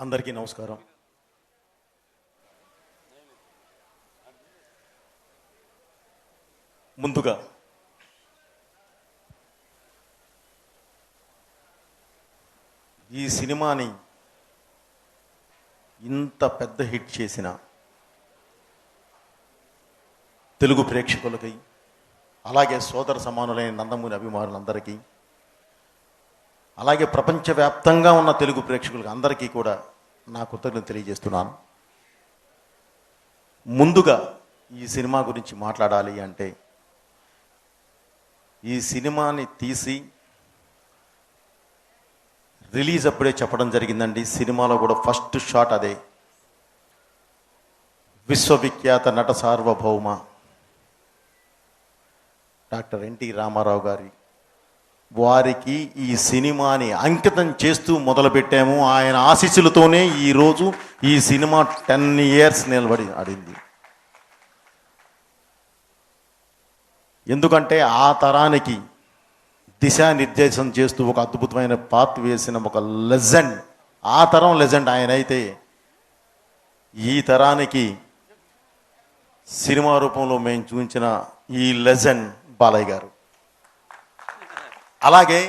అందరికీ నమస్కారం. ముందుగా ఈ సినిమాని ఇంత పెద్ద హిట్ చేసిన తెలుగు ప్రేక్షకులకి, అలాగే సోదర సమానులైన నందమూరి అభిమానులందరికీ, అలాగే ప్రపంచవ్యాప్తంగా ఉన్న తెలుగు ప్రేక్షకులకి అందరికీ కూడా నా కృతజ్ఞతలు తెలియజేస్తున్నాను. ముందుగా ఈ సినిమా గురించి మాట్లాడాలి అంటే, ఈ సినిమాని తీసి రిలీజ్ అప్పుడే చెప్పడం జరిగిందండి. సినిమాలో కూడా ఫస్ట్ షాట్ అదే. విశ్వవిఖ్యాత నట సార్వభౌమ డాక్టర్ ఎన్టీ రామారావు గారి వారికి ఈ సినిమాని అంకితం చేస్తూ మొదలుపెట్టాము. ఆయన ఆశీస్సులతోనే ఈరోజు ఈ సినిమా 10 years నిలబడి ఆడింది. ఎందుకంటే ఆ తరానికి దిశానిర్దేశం చేస్తూ ఒక అద్భుతమైన పాత్ర వేసిన ఒక లెజెండ్, ఆ తరం లెజెండ్ ఆయన అయితే, ఈ తరానికి సినిమా రూపంలో మేము చూపించిన ఈ లెజెండ్ బాలయ్య గారు. అలాగే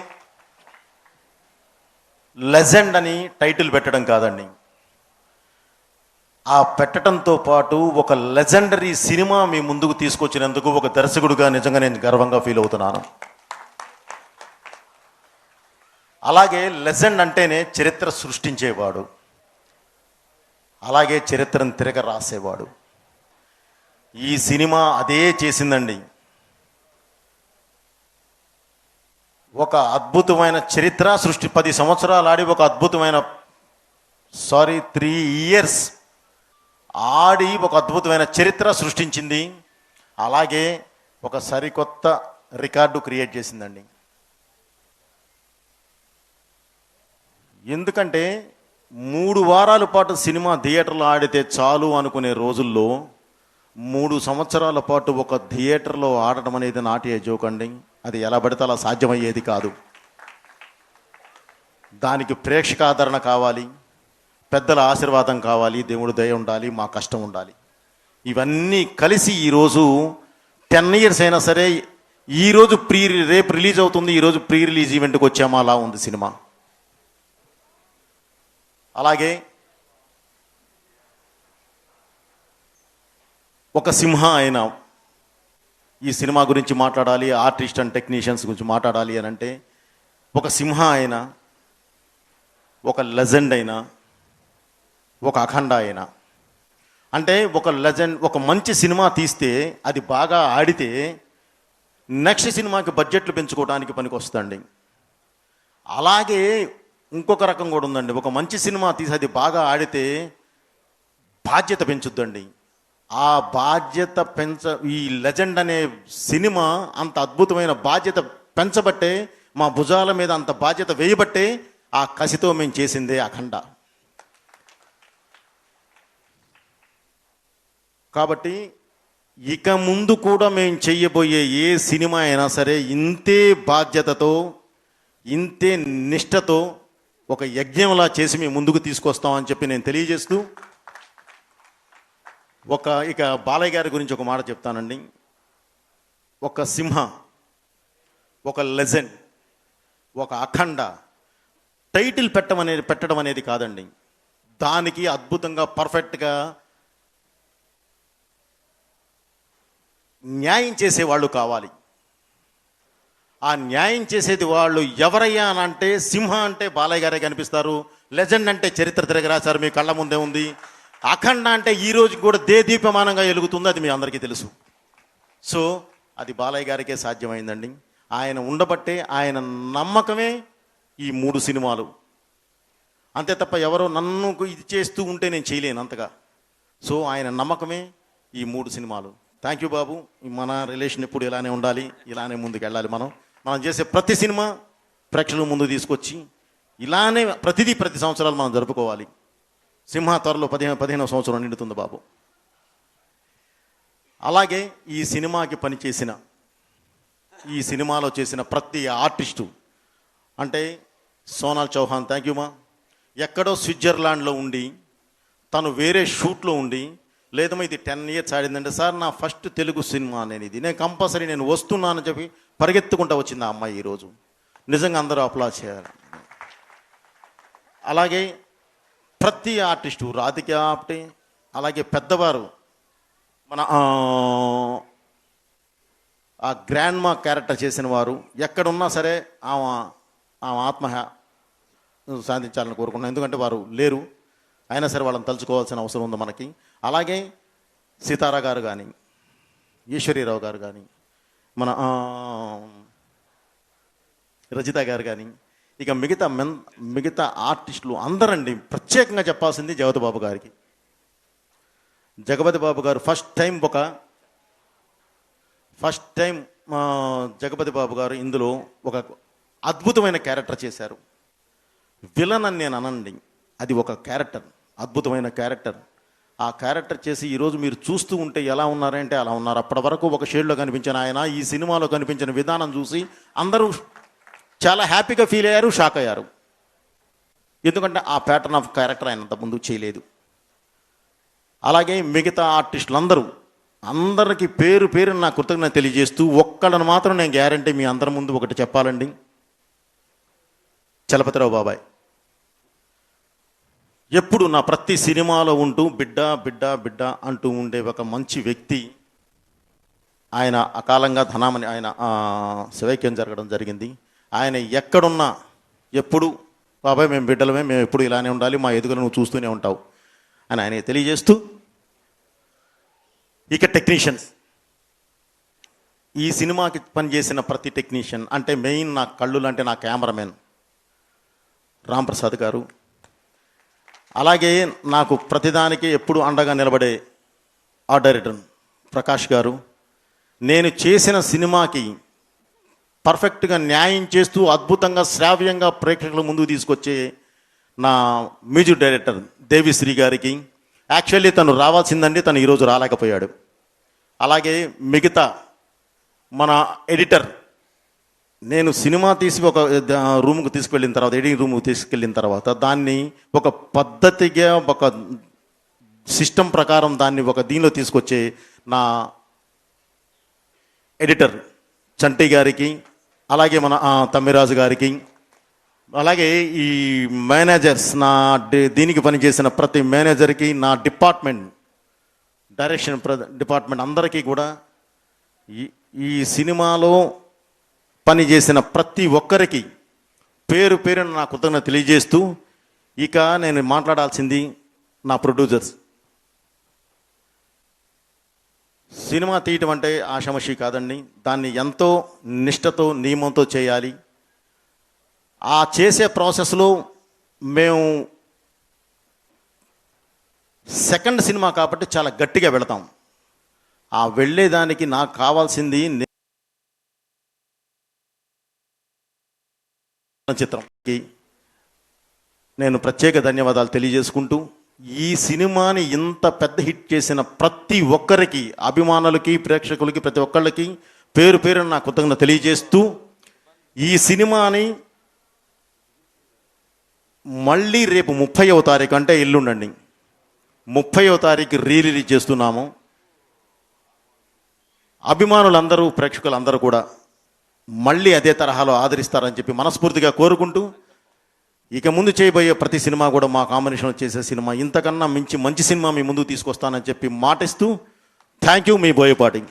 లెజెండ్ అని టైటిల్ పెట్టడం కాదండి, ఆ పెట్టడంతో పాటు ఒక లెజెండరీ సినిమా మీ ముందుకు తీసుకొచ్చినందుకు ఒక దర్శకుడిగా నిజంగా నేను గర్వంగా ఫీల్ అవుతున్నాను. అలాగే లెజెండ్ అంటేనే చరిత్ర సృష్టించేవాడు, అలాగే చరిత్రను తిరగ రాసేవాడు. ఈ సినిమా అదే చేసిందండి. ఒక అద్భుతమైన చరిత్ర సృష్టి, 10 సంవత్సరాలు ఆడి ఒక అద్భుతమైన 3 years ఆడి ఒక అద్భుతమైన చరిత్ర సృష్టించింది. అలాగే ఒక సరికొత్త రికార్డు క్రియేట్ చేసిందండి. ఎందుకంటే 3 వారాల పాటు సినిమా థియేటర్లో ఆడితే చాలు అనుకునే రోజుల్లో 3 సంవత్సరాల పాటు ఒక థియేటర్లో ఆడటం అనేది నాటి జోకండి. అది ఎలా పడితే అలా సాధ్యమయ్యేది కాదు. దానికి ప్రేక్షక ఆదరణ కావాలి, పెద్దల ఆశీర్వాదం కావాలి, దేవుడు దయ ఉండాలి, మా కష్టం ఉండాలి. ఇవన్నీ కలిసి ఈరోజు 10 years అయినా సరే, ఈరోజు రేపు రిలీజ్ అవుతుంది, ఈరోజు ప్రీ రిలీజ్ ఈవెంట్కి వచ్చామా అలా ఉంది సినిమా. అలాగే ఒక సింహ అయిన ఈ సినిమా గురించి మాట్లాడాలి, ఆర్టిస్ట్ అండ్ టెక్నీషియన్స్ గురించి మాట్లాడాలి అని అంటే, ఒక సింహ అయినా, ఒక లెజెండ్ అయినా, ఒక అఖండ అయినా, అంటే ఒక లెజెండ్, ఒక మంచి సినిమా తీస్తే అది బాగా ఆడితే నెక్స్ట్ సినిమాకి బడ్జెట్లు పెంచుకోవడానికి పనికి వస్తుందండి. అలాగే ఇంకొక రకం కూడా ఉందండి. ఒక మంచి సినిమా తీసి అది బాగా ఆడితే బాధ్యత పెంచుద్దండి. ఆ బాధ్యత ఈ లెజెండ్ అనే సినిమా అంత అద్భుతమైన బాధ్యత పెంచబట్టే, మా భుజాల మీద అంత బాధ్యత వేయబట్టే ఆ కసితో మేము చేసిందే అఖండ. కాబట్టి ఇక ముందు కూడా మేము చెయ్యబోయే ఏ సినిమా అయినా సరే ఇంతే బాధ్యతతో, ఇంతే నిష్టతో, ఒక యజ్ఞంలా చేసి మేము ముందుకు తీసుకొస్తామని చెప్పి నేను తెలియజేస్తూ, ఇక బాలయ్య గారి గురించి ఒక మాట చెప్తానండి. ఒక సింహ, ఒక లెజెండ్, ఒక అఖండ టైటిల్ పెట్టడం అనేది కాదండి. దానికి అద్భుతంగా పర్ఫెక్ట్గా న్యాయం చేసేవాళ్ళు కావాలి. ఆ న్యాయం చేసేది వాళ్ళు ఎవరయ్యా అని అంటే, సింహ అంటే బాలయ్య గారే కనిపిస్తారు, లెజెండ్ అంటే చరిత్ర తిరగ రాశారు, మీ కళ్ళ ముందే ఉంది. అఖండ అంటే ఈ రోజు కూడా దేదీప్యమానంగా వెలుగుతుంది, అది మీ అందరికీ తెలుసు. సో అది బాలయ్య గారికే సాధ్యమైందండి. ఆయన ఉండబట్టే, ఆయన నమ్మకమే ఈ 3 సినిమాలు. అంతే తప్ప ఎవరో నన్ను ఇది చేస్తూ ఉంటే నేను చేయలేను అంతగా. సో ఆయన నమ్మకమే ఈ 3 సినిమాలు. థ్యాంక్ యూ బాబు. మన రిలేషన్ ఎప్పుడు ఇలానే ఉండాలి, ఇలానే ముందుకు వెళ్ళాలి. మనం చేసే ప్రతి సినిమా ప్రేక్షకుల ముందు తీసుకొచ్చి ఇలానే ప్రతి సంవత్సరాలు మనం జరుపుకోవాలి. సింహ త్వరలో 15వ సంవత్సరం నిండుతుంది బాబు. అలాగే ఈ సినిమాకి పనిచేసిన, ఈ సినిమాలో చేసిన ప్రతి ఆర్టిస్టు, అంటే సోనాల్ చౌహాన్ థ్యాంక్ యూ మా. ఎక్కడో స్విట్జర్లాండ్లో ఉండి తను వేరే షూట్లో ఉండి లేదమ్మా ఇది 10 ఇయర్స్ ఆడిందంటే సార్ నా ఫస్ట్ తెలుగు సినిమా నేను కంపల్సరీ నేను వస్తున్నానని చెప్పి పరిగెత్తుకుంటూ వచ్చింది ఆ అమ్మాయి ఈరోజు. నిజంగా అందరూ అప్లాజ్ చేయాలి. అలాగే ప్రతి ఆర్టిస్టు రాధిక ఆప్టే, అలాగే పెద్దవారు మన ఆ గ్రాండ్ మా క్యారెక్టర్ చేసిన వారు ఎక్కడున్నా సరే ఆమె ఆత్మ సాధించాలని కోరుకుంటున్నాను. ఎందుకంటే వారు లేరు, అయినా సరే వాళ్ళని తలుచుకోవాల్సిన అవసరం ఉంది మనకి. అలాగే సీతారా గారు కానీ, ఈశ్వరీరావు గారు కానీ, మన రజిత గారు కానీ, ఇక మిగతా ఆర్టిస్టులు అందరండి. ప్రత్యేకంగా చెప్పాల్సింది జగపతి బాబు గారికి. జగపతి బాబు గారు ఫస్ట్ టైం జగపతి బాబు గారు ఇందులో ఒక అద్భుతమైన క్యారెక్టర్ చేశారు. విలన్ అని నేను అనండి, అది ఒక క్యారెక్టర్, అద్భుతమైన క్యారెక్టర్. ఆ క్యారెక్టర్ చేసి ఈరోజు మీరు చూస్తూ ఉంటే ఎలా ఉన్నారంటే అలా ఉన్నారు. అప్పటి వరకు ఒక షేడ్లో కనిపించిన ఆయన ఈ సినిమాలో కనిపించిన విధానం చూసి అందరూ చాలా హ్యాపీగా ఫీల్ అయ్యారు, షాక్ అయ్యారు. ఎందుకంటే ఆ ప్యాటర్న్ ఆఫ్ క్యారెక్టర్ ఆయన అంతకుముందు చేయలేదు. అలాగే మిగతా ఆర్టిస్టులు అందరికీ పేరు నా కృతజ్ఞత తెలియజేస్తూ ఒక్కళ్ళని మాత్రం నేను గ్యారంటీ మీ అందరి ముందు ఒకటి చెప్పాలండి. చలపతిరావు బాబాయ్ ఎప్పుడు నా ప్రతి సినిమాలో ఉంటూ బిడ్డ బిడ్డ బిడ్డ అంటూ ఉండే ఒక మంచి వ్యక్తి. ఆయన అకాలంగా ధనామని ఆయన శివైక్యం జరగడం జరిగింది. ఆయన ఎక్కడున్నా ఎప్పుడు బాబాయ్ మేము బిడ్డలమే, మేము ఎప్పుడు ఇలానే ఉండాలి, మా ఎదుగులు నువ్వు చూస్తూనే ఉంటావు అని ఆయన తెలియజేస్తూ, ఇక టెక్నీషియన్స్, ఈ సినిమాకి పనిచేసిన ప్రతి టెక్నీషియన్ అంటే మెయిన్ నా కళ్ళు అంటే నా కెమెరామెన్ రాంప్రసాద్ గారు, అలాగే నాకు ప్రతిదానికి ఎప్పుడు అండగా నిలబడే ఆర్ట్ డైరెక్టర్ ప్రకాష్ గారు, నేను చేసిన సినిమాకి పర్ఫెక్ట్గా న్యాయం చేస్తూ అద్భుతంగా శ్రావ్యంగా ప్రేక్షకుల ముందుకు తీసుకొచ్చే నా మ్యూజిక్ డైరెక్టర్ దేవిశ్రీ గారికి. యాక్చువల్లీ తను రావాల్సిందండి, తను ఈరోజు రాలేకపోయాడు. అలాగే మిగతా మన ఎడిటర్, నేను సినిమా తీసి ఒక రూమ్కి తీసుకెళ్ళిన తర్వాత, ఎడిటింగ్ రూమ్కి తీసుకెళ్ళిన తర్వాత దాన్ని ఒక పద్ధతిగా ఒక సిస్టమ్ ప్రకారం దాన్ని ఒక దీనిలో తీసుకొచ్చే నా ఎడిటర్ చంటి గారికి, అలాగే మన తమ్మిరాజు గారికి, అలాగే ఈ మేనేజర్స్ నా దీనికి పనిచేసిన ప్రతి మేనేజర్కి, నా డిపార్ట్మెంట్ డైరెక్షన్ డిపార్ట్మెంట్ అందరికీ కూడా, ఈ సినిమాలో పనిచేసిన ప్రతి ఒక్కరికి పేరున నా కృతజ్ఞత తెలియజేస్తూ, ఇక నేను మాట్లాడాల్సింది నా ప్రొడ్యూసర్స్. సినిమా తీయటం అంటే ఆషామాషి కాదండి, దాన్ని ఎంతో నిష్టతో నియమంతో చేయాలి. ఆ చేసే ప్రాసెస్లో మేము సెకండ్ సినిమా కాబట్టి చాలా గట్టిగా వెళతాం. ఆ వెళ్ళేదానికి నాకు కావాల్సింది చిత్రంకి నేను ప్రత్యేక ధన్యవాదాలు తెలియజేసుకుంటూ, ఈ సినిమాని ఇంత పెద్ద హిట్ చేసిన ప్రతి ఒక్కరికి, అభిమానులకి, ప్రేక్షకులకి, ప్రతి ఒక్కళ్ళకి పేరున నా కృతజ్ఞత తెలియజేస్తూ, ఈ సినిమాని మళ్ళీ రేపు 30వ తారీఖు అంటే ఎల్లుండండి 30వ తారీఖు రిలీజ్ చేస్తున్నాము. అభిమానులందరూ, ప్రేక్షకులందరూ కూడా మళ్ళీ అదే తరహాలో ఆదరిస్తారని చెప్పి మనస్ఫూర్తిగా కోరుకుంటూ, ఇక ముందు చేయబోయే ప్రతి సినిమా కూడా మా కాంబినేషన్లో చేసే సినిమా ఇంతకన్నా మంచి సినిమా మీ ముందుకు తీసుకొస్తానని చెప్పి మాటిస్తూ, థ్యాంక్ యూ, మీ బోయపాటి.